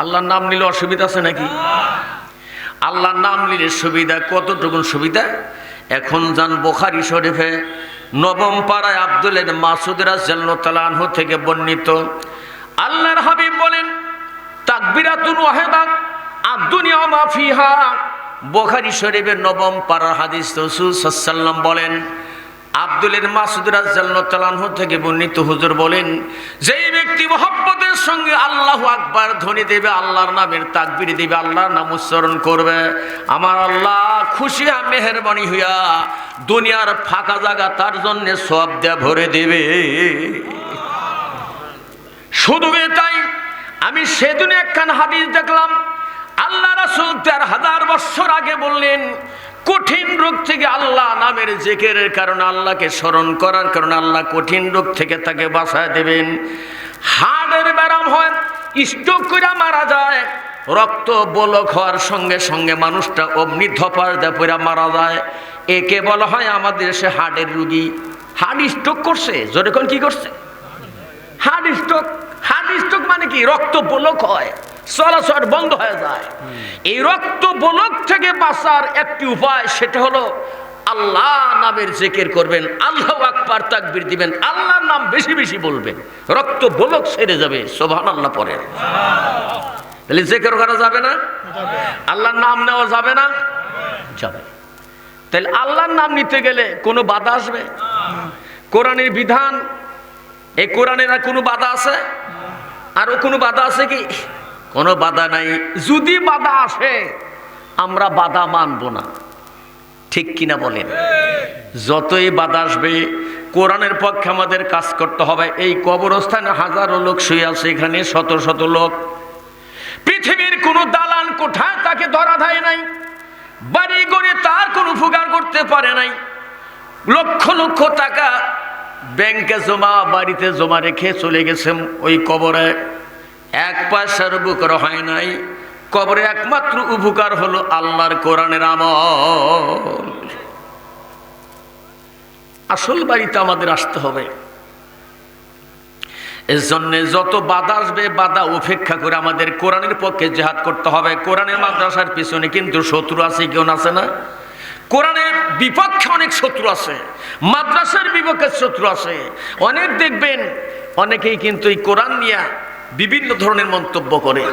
আল্লাহর নাম নিলে অসুবিধা আছে নাকি? আল্লাহর নাম নিলে সুবিধা, কতটুকুন সুবিধা? এখন যান বুখারী শরীফে নবম পারায় আব্দুল্লাহ মাসউদ রাদিয়াল্লাহু তাআলা আনহু থেকে বর্ণিত, আল্লাহর হাবিব বলেন তাকবীরাতুন ওয়াহিদা আদ-দুনিয়া মা ফিহা। বুখারী শরীফের নবম পারার হাদিস, রাসূল সাল্লাল্লাহু আলাইহি ওয়াসাল্লাম বলেন, আব্দুল্লাহ মাসউদ রাদিয়াল্লাহু তাআলা আনহু থেকে বর্ণিত, হুজুর বলেন, যেই ব্যক্তি মুহাব্বতের সঙ্গে আল্লাহু আকবার ধ্বনি দেবে, আল্লাহর নামের তাকবীর দিবে, আল্লাহর নাম উচ্চারণ করবে, আমার আল্লাহ খুশি হয়ে মেহেরবানি হইয়া দুনিয়ার ফাঁকা জায়গা তার জন্য সওয়াব দিয়ে ভরে দেবে। শুধু এটাই, আমি সেদিন একখান হাদিস দেখলাম, আল্লাহ রাসূল ১৩,০০০ বছর আগে বললেন, কঠিন রোগ থেকে আল্লাহ নামের জিকিরের কারণে, আল্লাহকে স্মরণ করার কারণে আল্লাহ কঠিন রোগ থেকে তাকে বাঁচায় দেবেন। হার্টের ব্যারাম হয়, স্ট্রোক করে মারা যায়, রক্ত বলক হওয়ার সঙ্গে সঙ্গে মানুষটা অমনি ধপার দেপরা মারা যায়, একে বলা হয় আমাদের দেশে হার্টের রুগী। হার্ট স্ট্রোক করছে, যখন কি করছে? Heart stroke. হার্ট স্ট্রোক মানে কি? রক্ত বলক হয়, চলাচল বন্ধ হয়ে যায়। এই রক্ত বলক থেকে বাঁচার একটি উপায়, সেটা হলো আল্লাহ নামের জিকির করবেন, আল্লাহু আকবার তাকবীর দিবেন, আল্লাহর নাম বেশি বেশি বলবেন, রক্ত বলক ছেড়ে যাবে। সুবহানাল্লাহ পড়েন। তাহলে জিকির করা যাবে না? আল্লাহর নাম নেওয়া যাবে না? যাবে। তাহলে আল্লাহর নাম নিতে গেলে কোনো বাধা আসবে? কোরআনের বিধান, এই কোরআনের আর কোনো বাধা আছে? আরো কোনো বাধা আছে কি? কোনো বাধা নাই। যদি বাধা আসে আমরা বাধা মানব না, ঠিক কিনা বলেন? যতই বাধা আসবে কোরআনের পক্ষে আমাদের কাজ করতে হবে। এই কবরস্থানে হাজারো লোক শুয়ে আছে, এখানে শত শত লোক। পৃথিবীর কোনো দালান কোঠায় তাকে ধরা দেয় নাই, বাড়ি গড়ে তার কোনো উপকার করতে পারে নাই, লক্ষ লক্ষ টাকা ব্যাংকে জমা, বাড়িতে জমা রেখে চলে গেছেন ওই কবরে, এক পয়সার উপকার হয় নাই। কবরে একমাত্র উপকার হলো আল্লাহর কোরআনের আমল। আসল বাড়িতে আমাদের আসতে হবে। এর জন্য যত বাধা আসবে, বাধা উপেক্ষা করে আমাদের কোরআনের পক্ষে জিহাদ করতে হবে। কোরআনের মাদ্রাসার পিছনে কিন্তু শত্রু আছে, কেউ আছে না? কোরআনের বিপক্ষে অনেক শত্রু আছে, মাদ্রাসার বিপক্ষে শত্রু আছে অনেক। দেখবেন অনেকেই কিন্তু এই কোরআন নিয়ে বিভিন্ন ধরনের মন্তব্য করে।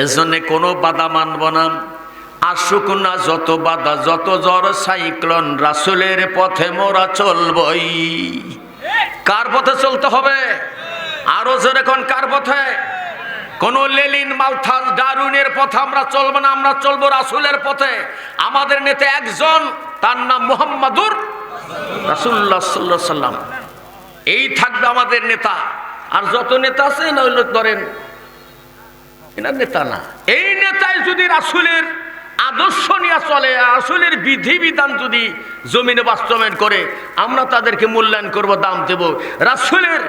এর জন্য কোনো বাধা মানব না। আসুক না যত বাধা, যত ঝড় সাইক্লোন, রাসূলের পথে মোরা চলবই। কার পথে চলতে হবে? আরো জোরে কোন কার পথে? কোন লেনিন, মালথাস, ডারউইনের পথে আমরা চলবো না, আমরা চলবো রাসূলের পথে। আমাদের নেতা একজন, তার নাম মুহাম্মাদুর রাসূলুল্লাহ সাল্লাল্লাহু আলাইহি সাল্লাম। এই থাকবে আমাদের নেতা। আর যত নেতা আছে না হইল ধরেন এনার নেতা না। এই নেতায় যদি রাসূলের আদর্শ নিয়ে চলে, রাসূলের বিধিবিধান যদি জমিনে বাস্তবায়ন করে, আমরা তাদেরকে মূল্যায়ন করব, দাম দেব। রাসূলের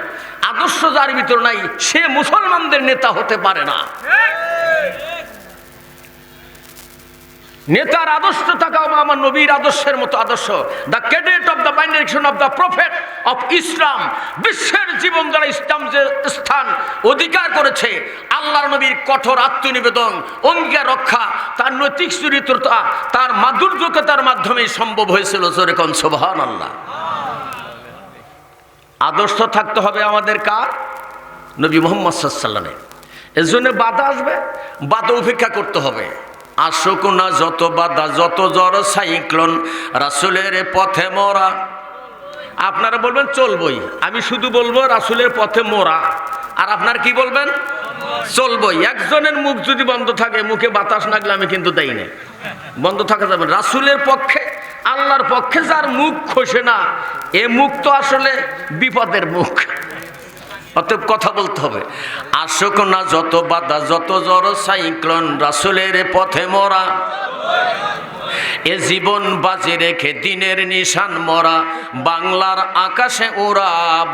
আদর্শ যার ভিতর নাই, সে মুসলমানদের নেতা হতে পারে না। নেতার আদর্শ থাকা আমার নবীর আদর্শের মতো আদর্শ। দ্য ক্যাডেট অফ দ্য বাইন্ডারেকশন of the prophet of Islam. বিশ্বের জীবন দ্বারা ইসলাম যে স্থান অধিকার করেছে, আল্লাহর নবীর কঠোর আত্মনিবেদন, অঙ্গীকার রক্ষা, তার নৈতিক চরিত্রতা, তার মাধুর্যতার মাধ্যমে সম্ভব হয়েছিল। জোরে কোন সুবহানাল্লাহ। আদর্শ থাকতে হবে আমাদের কার? নবী মুহাম্মদ সাল্লাল্লাহু আলাইহি ওয়াসাল্লামের। এর জন্য বাধা আসবে, বাধা উপেক্ষা করতে হবে। আসুক না যত বাধা, যত ঝড় সাইক্লোন, রাসূলের পথে মোরা। আপনারা বলবেন চলবই, আমি শুধু বলবো রাসূলের পথে মোরা। আর আপনার কি বলবেন? চলবই। একজনের মুখ যদি বন্ধ থাকে, মুখে বাতাস লাগলে আমি কিন্তু দেই না, বন্ধ থাকা যাবে। রাসূলের পক্ষে, আল্লাহর পক্ষে যার মুখ খসে না, এ মুখ তো আসলে বিপদের মুখ। অতএব কথা বলতে হবে। আসুক না যত বাধা, যত ঝড় সাইক্লোন, রাসূলের পথে মোরা। এ জীবন বাজি রেখে দিনের নিশান মোরা, বাংলার আকাশে উড়াব।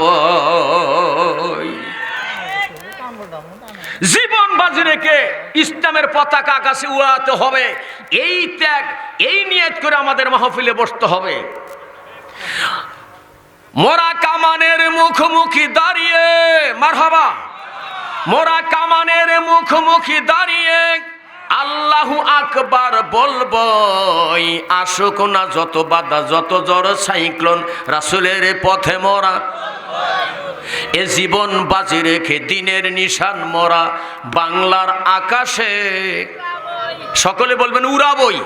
জীবন বাজি রেখে ইসলামের পতাকা আকাশে উড়াতে হবে। এই ত্যাগ, এই নিয়ত করে আমাদের মাহফিলে বসতে হবে। মোরা কামানের মুখোমুখি দাঁড়িয়ে, মারহাবা, মোরা কামানের মুখোমুখি দাঁড়িয়ে আল্লাহু আকবার বলবো। আসুক না যত বাধা, যত ঝড় সাইক্লোন, রাসূলের পথে মোরা এ জীবন বাজি রেখে দিনের নিশান মোরা বাংলার আকাশে সকলে বলবেন উড়াবই।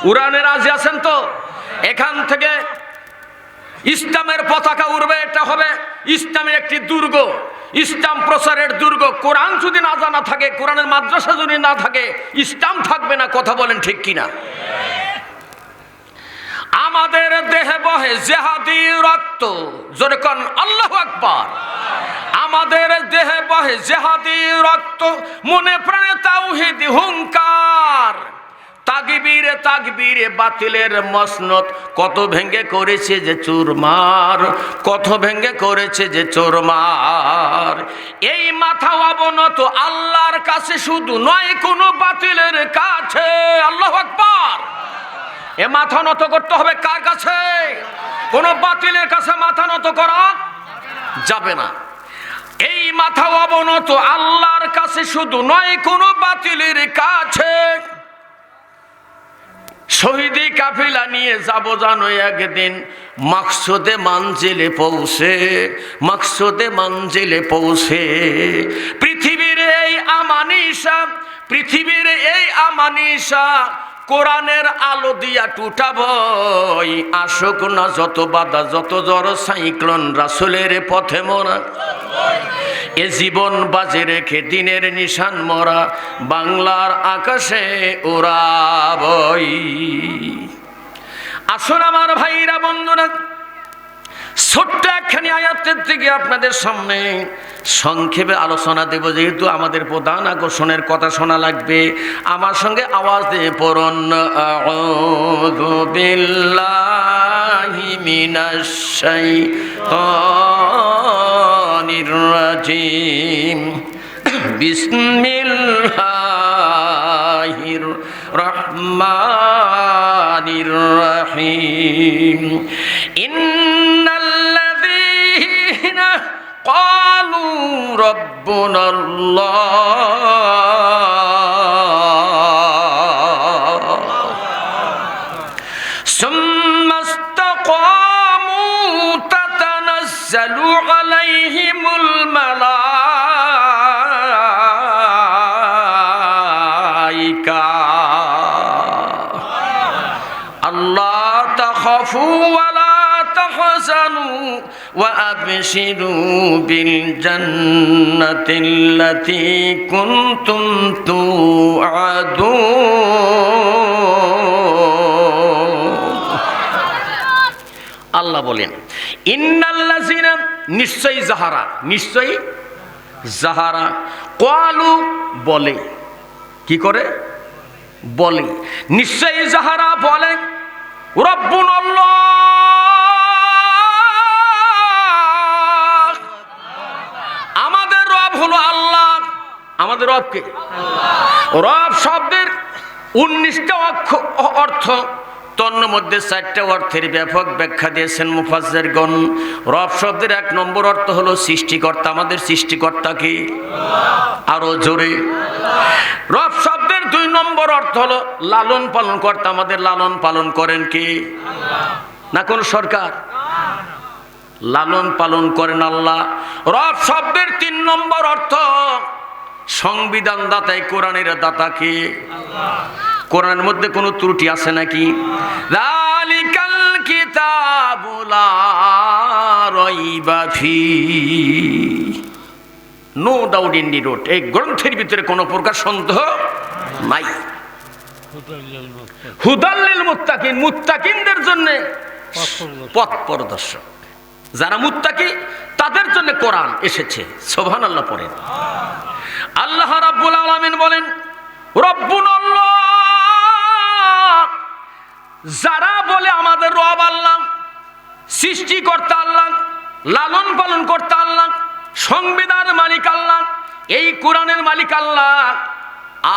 উড়ানে রাজি আছেন তো? এখান থেকে ইসলামের পতাকা উড়বে, এটা হবে ইসলামের একটি দুর্গ, ইসলাম প্রচারের দুর্গ। কোরআন যদি না জানা থাকে, কোরআনের মাদ্রাসা যদি না থাকে, ইসলাম থাকবে না। কথা বলেন ঠিক কিনা? আমাদের দেহে বহে জিহাদি রক্ত, জোরে কোন আল্লাহু আকবার। আমাদের দেহে বহে জিহাদি রক্ত, মনে প্রাণে তাওহীদ হুঙ্কার। তাকবীরে তাকবীরে বাতিলের মসনদ, কত ভেঙ্গে করেছে যে চুরমার, কত ভেঙ্গে করেছে যে চোরমার। এই মাথা অবনত আল্লাহর কাছে, শুধু নয় কোনো বাতিলের কাছে। আল্লাহু আকবার। এ মাথা নত করতে হবে কার কাছে? কোন বাতিলের কাছে মাথা নত করা যাবে না। এই মাথা অবনত আল্লাহর কাছে, শুধু নয় কোনো বাতিলের কাছে। শহীদি কাফিলা নিয়ে যাব জানো একদিন, মাকসুদে মানজিলে পৌঁছে, মাকসুদে মানজিলে পৌঁছে। পৃথিবীর এই আমানিশা, পৃথিবীর এই আমানিশা কোরআনের আলো দিয়া টুটাবই। আসুক না যত বাধা, যত ঝড় সাইক্লোন, রাসূলের পথে মোরা এ জীবন বাজে রেখে দিনের নিশান মোরা বাংলার আকাশে উড়াবই। আসুন আমার ভাইরা বন্ধুরা, ছোট্ট একখানি আয়াতের থেকে আপনাদের সামনে সংক্ষেপে আলোচনা দেব, যেহেতু আমাদের প্রধান আকর্ষণের কথা শোনা লাগবে। আমার সঙ্গে আওয়াজ দিয়ে পড়ুন, আউযু বিল্লাহি মিনাশ শাইতানির রাজিম, বিসমিল্লাহির রহমানির রহিম। ইন্নাল্লাযীনা ক্বালু রাব্বুনাল্লাহ সুম্মা ইসতাকামু তাতানাজ্জালু আলাইহিমুল মালাইকা আল্লা তাখাফু ওয়া লা তাহজানু ওয়া আবশিরু বিল জান্নাতিল্লাতী কুনতুম তুআদুন। আল্লাহ বলেন, ইন্নাল্লাযিনা, নিশ্চয়ই যাহারা, নিশ্চয়ই যাহারা, ক্বালু বলে, কি করে বলে, নিশ্চয়ই যাহারা বলে, রব্বুনাল্লাহ, আমাদের রব হলো আল্লাহ। আমাদের রব কে? রব শব্দের 19টা অর্থ, তন্মধ্যে মধ্যে 4টা অর্থের ব্যাপক ব্যাখ্যা দিয়েছেন মুফাসসিরগণ। রব শব্দের 1 নম্বর অর্থ হলো সৃষ্টিকর্তা। আমাদের সৃষ্টিকর্তা কি? আরো জোরে। রব শব্দের 2 নম্বর অর্থ হলো লালন পালন কর্তা। আমাদের লালন পালন করেন কে? না কোন সরকার? লালন পালন করেন আল্লাহ। রব শব্দের 3 নম্বর অর্থ সংবিধান দাতা, কোরআনের দাতা কে? কোরআনের মধ্যে কোনো ত্রুটি আছে নাকি? যালিকাল কিতাবু লা রাইবা ফি, no doubt in the doubt, এই গ্রন্থের ভিতরে কোনো প্রকার সন্দেহ নাই। হুদাল লিল মুত্তাকিন, মুত্তাকিনদের জন্য পথ প্রদর্শক। যারা মুত্তাকি তাদের জন্য কোরআন এসেছে। সুবহানাল্লাহ পড়েন। আল্লাহ রাব্বুল আলামিন বলেন, রব্বুনাল্লাহ, যারা বলে আমাদের রব আল্লাহ, সৃষ্টিকর্তা আল্লাহ, লালন পালন কর্তা আল্লাহ, সংবিধান মালিক আল্লাহ, এই কোরআনের মালিক আল্লাহ,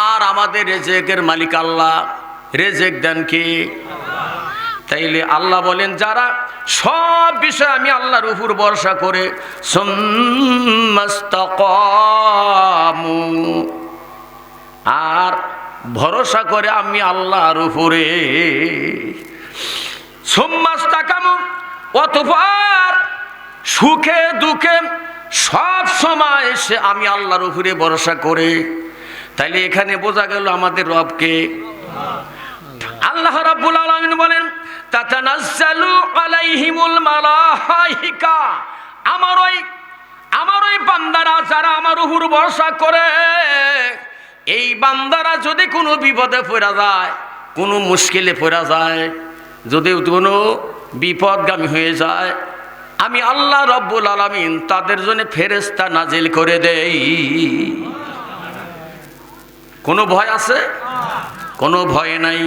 আর আমাদের রেজেকের মালিক আল্লাহ। রেজেক দেন কে? তাইলে আল্লাহ বলেন যারা সব বিষয় আমি আল্লাহর উপর ভরসা করে সুম্মাস্তাকামু, আর ভরসা করে আমি আল্লাহর উপরে, সুম্মাস্তাকামু, অতঃপর সুখে দুঃখে সব সময় সে আমি আল্লাহর উপরে ভরসা করে। তাইলে এখানে বোঝা গেল আমাদের রবকে। আল্লাহ রাব্বুল আলামিন বলেন তাতানাজ্জালু আলাইহিমুল মালাইকা, আমার ওই বান্দারা যারা আমার উপর ভরসা করে, এই বান্দারা যদি কোনো বিপদে পড়া যায়, কোনো মুশকিলে পড়া যায়, যদি কোনো বিপদগামী হয়ে যায়, আমি আল্লাহ রাব্বুল আলামিন তাদের জন্য ফেরেশতা নাজিল করে দেই। কোনো ভয় আছে? কোনো ভয় নাই।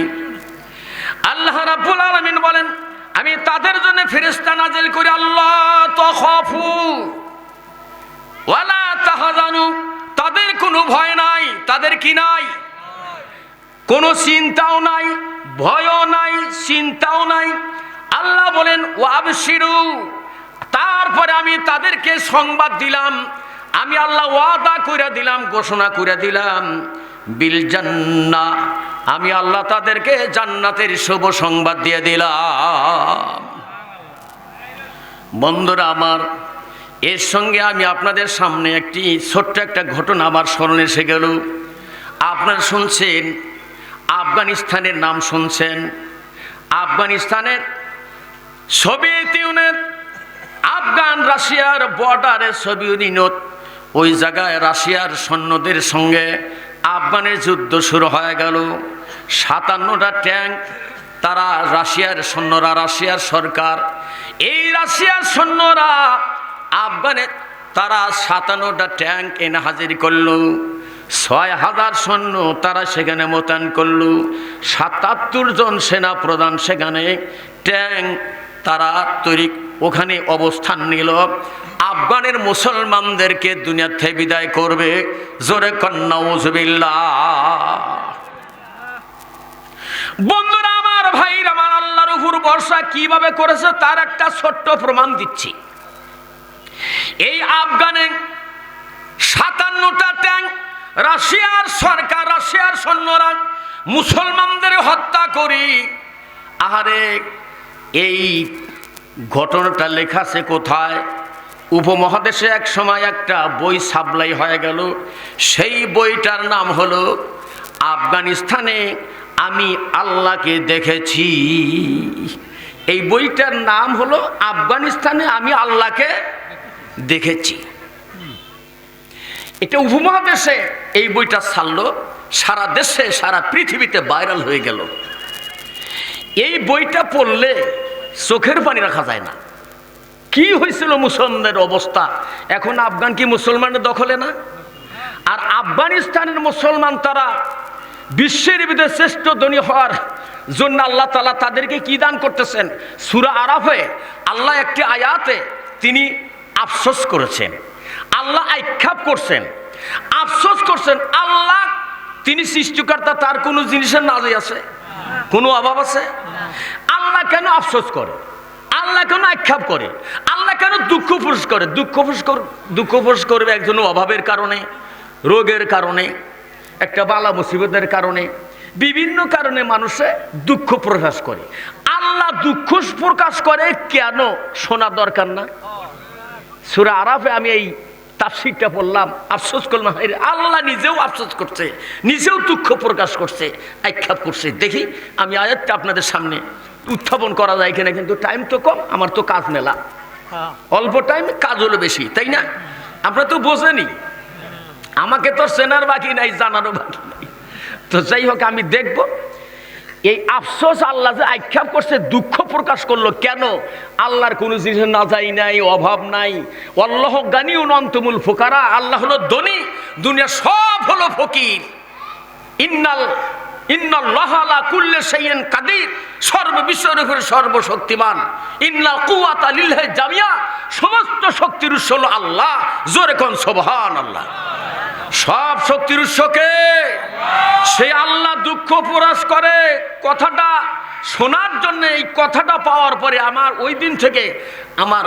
আল্লাহ রাব্বুল আলামিন বলেন আমি তাদের জন্য ফেরেশতা নাজিল করি, আল্লাহ তাখাফু ওয়ালা তাহজানু, তাদের কোনো ভয় নাই, তাদের কি নাই? কোনো চিন্তাও নাই, ভয়ও নাই, চিন্তাও নাই। আল্লাহ বলেন ওয়াবশিরু, তারপরে আমি তাদেরকে সংবাদ দিলাম, আমি আল্লাহ ওয়াদা করে দিলাম, ঘোষণা করে দিলাম, বিল জান্নাহ, আমি আল্লাহ তাদেরকে জান্নাতের শুভ সংবাদ দিয়ে দিলাম। বন্ধুরা আমার, এর সঙ্গে আমি আপনাদের সামনে একটি ছোট্ট একটা ঘটনা আমার স্মরণে এসে গেল। আপনারা শুনছেন আফগানিস্তানের নাম শুনছেন। আফগানিস্তানের সোভিয়েত ইউনিয়ন, আফগান রাশিয়ার বর্ডারে সোভিয়েত ইউনিয়ন, ওই জায়গায় রাশিয়ার সৈন্যদের সঙ্গে আফগানের যুদ্ধ শুরু হয়ে গেল। 57টা ট্যাঙ্ক তারা রাশিয়ার সৈন্যরা, রাশিয়ার সরকার, এই রাশিয়ার সৈন্যরা আফগানে তারা 57টা ট্যাঙ্ক এনে হাজির করলো। 6000 সৈন্য তারা সেখানে মোতায়েন করলো। 77 জন সেনা প্রধান সেখানে ট্যাঙ্ক তারা তৈরি ওখানে অবস্থান নিল। আফগানের মুসলমানদেরকে দুনিয়া থেকে বিদায় করবে। জোরে কন্যা উজবিল্লাহ। বন্ধুরা আমার, ভাইর আমার, আল্লাহর উপর ভরসা কিভাবে করেছে তার একটা ছোট্ট প্রমাণ দিচ্ছি। এই আফগানে 57টা ট্যাঙ্ক রাশিয়ার সরকার, রাশিয়ার সৈন্যরা মুসলমানদের হত্যা করি। আহারে, এই ঘটনাটা লেখা আছে কোথায়? উপমহাদেশে এক সময় একটা বই সাপ্লাই হয়ে গেল। সেই বইটার নাম হলো আফগানিস্তানে আমি আল্লাহকে দেখেছি। এই বইটার নাম হলো আফগানিস্তানে আমি আল্লাহকে দেখেছি। এটা উপমহাদেশে এই বইটা ছাড়লো, সারা দেশে সারা পৃথিবীতে ভাইরাল হয়ে গেল। এই বইটা পড়লে চোখের পানি রাখা যায় না। কি হয়েছিল মুসলমানদের অবস্থা? এখন আফগান কি মুসলমানের দখলে না? আর আফগানিস্তানের মুসলমান তারা বিশ্বের ভিতরে শ্রেষ্ঠ ধনী হওয়ার জন্য আল্লাহ তাআলা তাদেরকে কি দান করতেছেন? সূরা আরাফে আল্লাহ একটি আয়াতে তিনি আফসোস করেছেন, আল্লাহ আক্ষেপ করছেন, আফসোস করছেন। আল্লাহ তিনি সৃষ্টিকর্তা, তার কোনো জিনিসের নাজই আছে? কোনো অভাব আছে? আল্লাহ কেন আফসোস করে? আল্লাহ কেন আক্ষেপ করে? আল্লাহ কেন দুঃখ প্রকাশ করে? দুঃখ প্রকাশ করবে একজন অভাবের কারণে, রোগের কারণে, একটা বালা মুসিবতের কারণে, বিভিন্ন কারণে মানুষে দুঃখ প্রকাশ করে। আল্লাহ দুঃখ প্রকাশ করে কেন শোনা দরকার না? সূরা আরাফে আমি এই তাফসীরটা পড়লাম, আফসোস করলাম। আল্লাহ নিজেও আফসোস করছে, নিজেও দুঃখ প্রকাশ করছে, আক্ষেপ করছে। দেখি আমি আয়াতটা আপনাদের সামনে উত্থাপন করা যায় কিনা, কিন্তু টাইম তো কম, আমার তো কাজ মেলা, অল্প টাইম, কাজ হলো বেশি, তাই না? আপনারা তো বোঝেনি, আমাকে তো চেনার বাকি নাই, জানারও বাকি নাই। তো যাই হোক, আমি দেখব এই আফসোস আল্লাহ যে আক্ষেপ করছে, দুঃখ প্রকাশ করলো কেন? আল্লাহর কোনো জিনিসের নাজাই নাই, অভাব নাই। আল্লাহ গানিউন আনতুমুল ফুকারা, আল্লাহ হলো ধনী, দুনিয়া সব হলো ফকির। ইন্নাল্লাহা আলা কুল্লি শাইইন কাদির, সর্ববিশ্বের উপরে সর্বশক্তিমান। ইন্নাল কুওয়াতা লিল্লাহি জামিয়া, সমস্ত শক্তির উৎস হলো আল্লাহ। জোরে কোন সুবহানাল্লাহ। সব শক্তির উৎসকে সেই আল্লাহ দুঃখ প্রকাশ করে। কথাটা শোনার জন্য এই কথাটা পাওয়ার পরে আমার ওই দিন থেকে আমার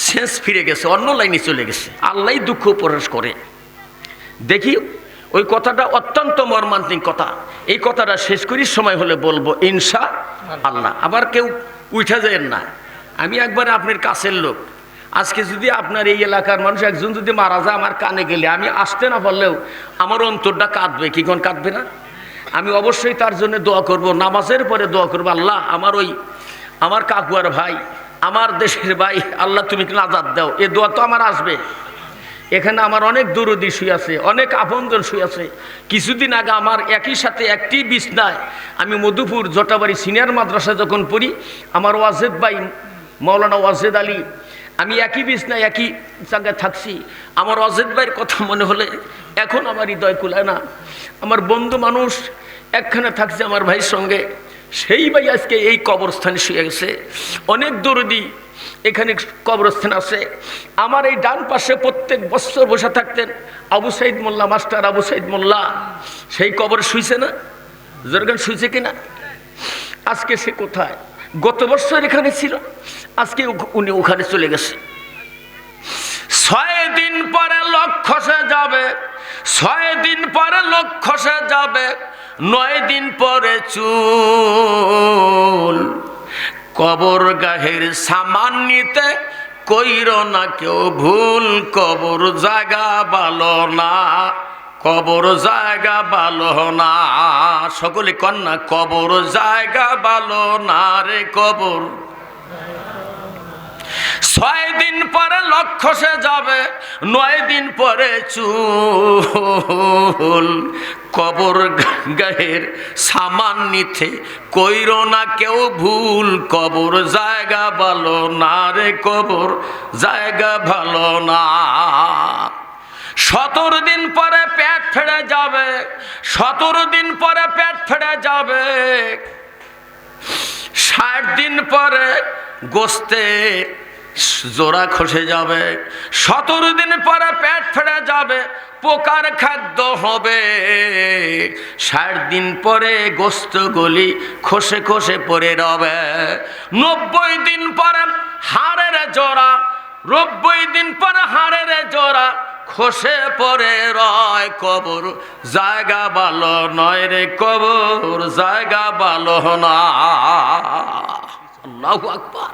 সেন্স ফিরে গেছে, অন্য লাইনে চলে গেছে। আল্লাহ দুঃখ প্রকাশ করে। দেখি ওই কথাটা অত্যন্ত মর্মান্তিক কথা। এই কথাটা শেষ করির সময় হলে বলবো ইনশা আল্লাহ। আবার কেউ উঠা যায় না। আমি একবার আপনার কাছের লোক, আজকে যদি আপনার এই এলাকার মানুষ একজন যদি মারা যায় আমার কানে গেলে আমি আসতে না পারলেও আমার অন্তরটা কাঁদবে, কি কোন কাঁদবে না? আমি অবশ্যই তার জন্য দোয়া করব, নামাজের পরে দোয়া করবো, আল্লাহ আমার কাকুয়ার ভাই, আমার দেশের ভাই, আল্লাহ তুমি নাজাত দাও। এ দোয়া তো আমার আসবে। এখানে আমার অনেক দরদি শুয়ে আছে, অনেক আপনজন শুয়ে আছে। কিছুদিন আগে আমার একই সাথে একটি বিছনায় আমি মধুপুর জটাবাড়ি সিনিয়র মাদ্রাসা যখন পড়ি, আমার ওয়াজেদ ভাই মাওলানা ওয়াজেদ আলী, আমি একই বিছনায় একই জায়গায় থাকছি। আমার ওয়াজেদ ভাইয়ের কথা মনে হলে এখন আমার হৃদয় কুলায় না। আমার বন্ধু মানুষ একখানে থাকছে আমার ভাইয়ের সঙ্গে, সেই ভাই আজকে এই কবরস্থানে শুয়ে গেছে। অনেক দরদি এখানে কবরস্থান আছে। আমার এই ডান পাশে প্রত্যেক বছর বসে থাকতেন আবু সাইদ মোল্লা, মাস্টার আবু সাইদ মোল্লা, সেই কবর শুইছে না? জরগান শুইছে কিনা? আজকে সে কোথায়? গত বছর এখানে ছিল, আজকে উনি ওখানে চলে গেছে। 6 দিন পরে লোক খসে যাবে, 6 দিন পরে লোক খসে যাবে, 9 দিন পরে চুল। কবর গাহের সামান নিতে কইর না কেউ ভুল, কবর জায়গা ভালো না, কবর জায়গা ভালো না। সকলে কন্যা কবর জায়গা ভালো না রে কবর। 6 দিন পরে লোক খসে যাবে, 9 দিন পরে চুল। কবর গায়ের সামান নিতে কইর না কেউ ভুল, কবর জায়গা ভালো না রে কবর জায়গা ভালো না। 17 দিন পরে পেট ফেড়ে যাবে, 17 দিন পরে পেট ফেড়ে যাবে, 60 দিন পরে গোস্তের জোড়া খসে যাবে, 17 দিন পরে পেট ফেড়ে যাবে, পোকার খাদ্য হবে, 60 দিন পরে গোস্ত গলি খসে খসে পড়ে রবে, 90 দিন পরে হাড়ের জোড়া, 90 দিন পরে হাড়ের জোড়া খসে পড়ে রয়। কবর জায়গা ভালো নয় রে কবর জায়গা ভালো না। আল্লাহু আকবার।